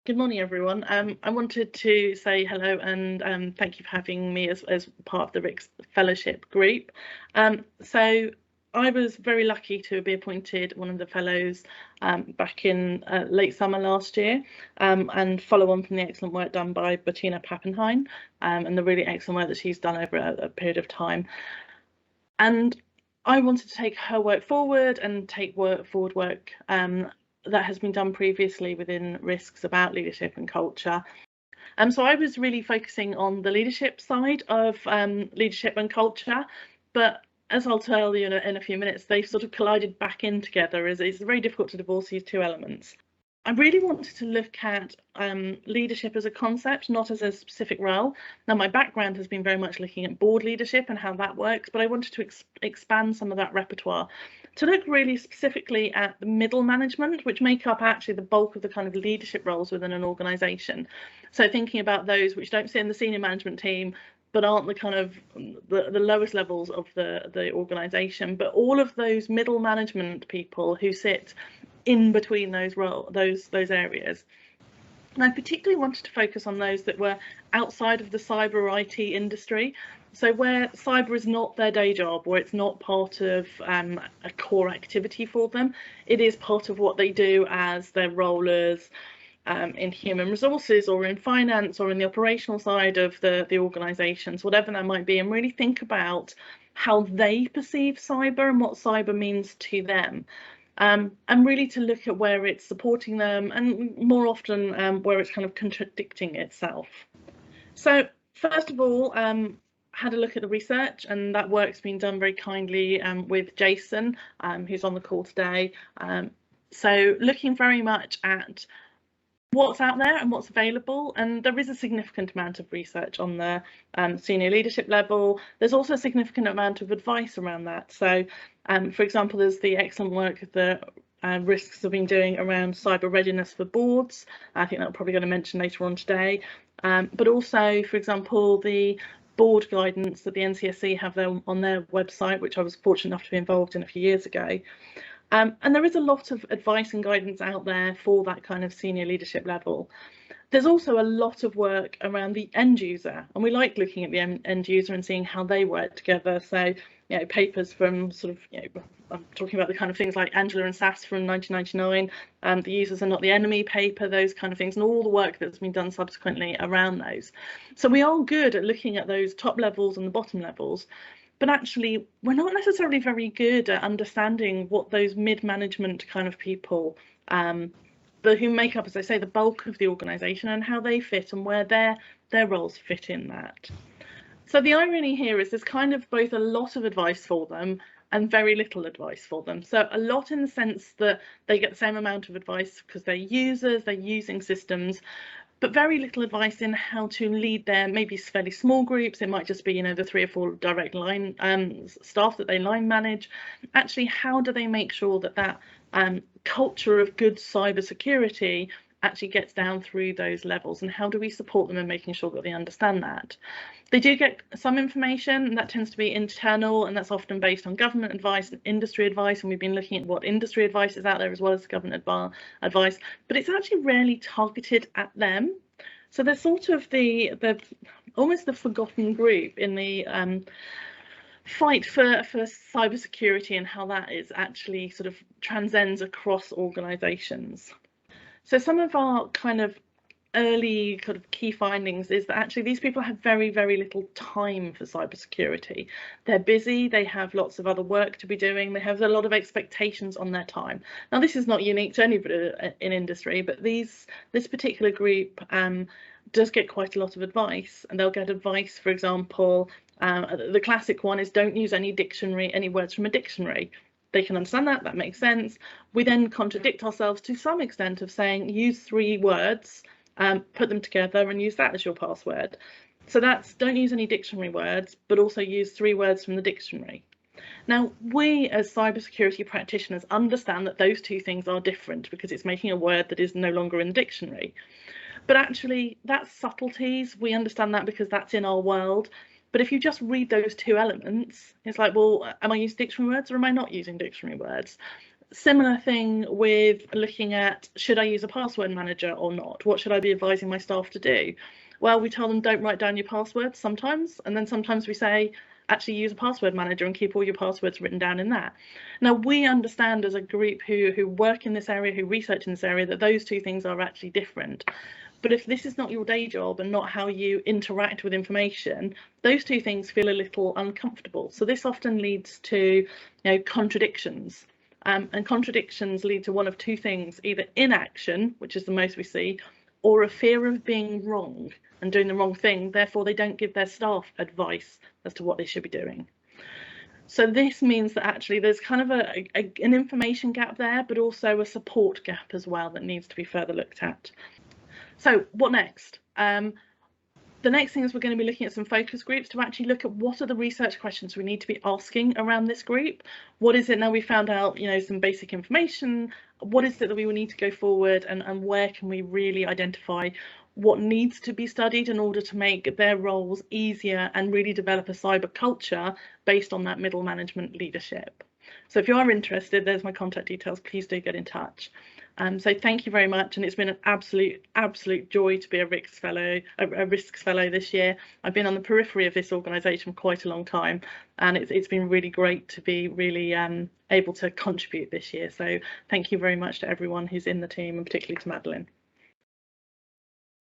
Good morning, everyone. I wanted to say hello and thank you for having me as part of the RISCS Fellowship group. So I was very lucky to be appointed one of the fellows back in late summer last year and follow on from the excellent work done by Bettina Pappenheim and the really excellent work that she's done over a period of time. And I wanted to take her work forward and take forward work that has been done previously within RISCS about leadership and culture. So I was really focusing on the leadership side of leadership and culture, but as I'll tell you in a few minutes, they've sort of collided back in together as it's very difficult to divorce these two elements. I really wanted to look at leadership as a concept, not as a specific role. Now, my background has been very much looking at board leadership and how that works, but I wanted to expand some of that repertoire to look really specifically at the middle management, which make up actually the bulk of the kind of leadership roles within an organisation. So thinking about those which don't sit in the senior management team, but aren't the kind of the lowest levels of the organisation, but all of those middle management people who sit in between those areas. And I particularly wanted to focus on those that were outside of the cyber or IT industry. So where cyber is not their day job, or it's not part of a core activity for them, it is part of what they do as their role as in human resources or in finance or in the operational side of the organisations, whatever that might be, and really think about how they perceive cyber and what cyber means to them. And really to look at where it's supporting them and more often where it's kind of contradicting itself. So first of all, had a look at the research, and that work's been done very kindly with Jason, who's on the call today. So looking very much at what's out there and what's available, and there is a significant amount of research on the senior leadership level. There's also a significant amount of advice around that. So for example, there's the excellent work that RISCS have been doing around cyber readiness for boards. I think that we're probably going to mention later on today, but also, for example, the board guidance that the NCSC have on their website, which I was fortunate enough to be involved in a few years ago. And there is a lot of advice and guidance out there for that kind of senior leadership level. There's also a lot of work around the end user, and we like looking at the end user and seeing how they work together. So, you know, papers from sort of, you know, I'm talking about the kind of things like Angela and Sass from 1999, the users are not the enemy paper, those kind of things, and all the work that's been done subsequently around those. So we are good at looking at those top levels and the bottom levels. But actually, we're not necessarily very good at understanding what those mid-management kind of people, but who make up, as I say, the bulk of the organisation and how they fit and where their roles fit in that. So the irony here is there's kind of both a lot of advice for them and very little advice for them. So a lot in the sense that they get the same amount of advice because they're users, they're using systems, but very little advice in how to lead their maybe fairly small groups. It might just be, you know, the 3 or 4 direct line staff that they line manage. Actually, how do they make sure that that culture of good cyber security actually gets down through those levels, and how do we support them in making sure that they understand that? They do get some information, and that tends to be internal, and that's often based on government advice and industry advice, and we've been looking at what industry advice is out there as well as government advice, but it's actually rarely targeted at them. So they're sort of the almost the forgotten group in the fight for cybersecurity and how that is actually sort of transcends across organisations. So some of our kind of early kind of key findings is that actually these people have very, very little time for cybersecurity. They're busy, they have lots of other work to be doing, they have a lot of expectations on their time. Now, this is not unique to anybody in industry, but this particular group does get quite a lot of advice, and they'll get advice, for example, the classic one is don't use any words from a dictionary. They can understand that, that makes sense. We then contradict ourselves to some extent of saying use 3 words, put them together and use that as your password. So that's don't use any dictionary words, but also use 3 words from the dictionary. Now, we as cybersecurity practitioners understand that those 2 things are different because it's making a word that is no longer in the dictionary. But actually, that's subtleties. We understand that because that's in our world. But if you just read those 2 elements, it's like, well, am I using dictionary words or am I not using dictionary words? Similar thing with looking at, should I use a password manager or not? What should I be advising my staff to do? Well, we tell them don't write down your passwords sometimes, and then sometimes we say actually use a password manager and keep all your passwords written down in that. Now, we understand as a group who work in this area, who research in this area, that those two things are actually different. But if this is not your day job and not how you interact with information, those two things feel a little uncomfortable. So this often leads to, contradictions. And contradictions lead to one of two things: either inaction, which is the most we see, or a fear of being wrong and doing the wrong thing. Therefore, they don't give their staff advice as to what they should be doing. So this means that actually there's kind of an information gap there, but also a support gap as well that needs to be further looked at. So what next? The next thing is we're going to be looking at some focus groups to actually look at what are the research questions we need to be asking around this group. What is it now we found out, some basic information? What is it that we will need to go forward, and where can we really identify what needs to be studied in order to make their roles easier and really develop a cyber culture based on that middle management leadership? So if you are interested, there's my contact details. Please do get in touch. So thank you very much, and it's been an absolute joy to be a RISCS Fellow this year. I've been on the periphery of this organisation for quite a long time, and it's been really great to be really able to contribute this year. So thank you very much to everyone who's in the team, and particularly to Madeline.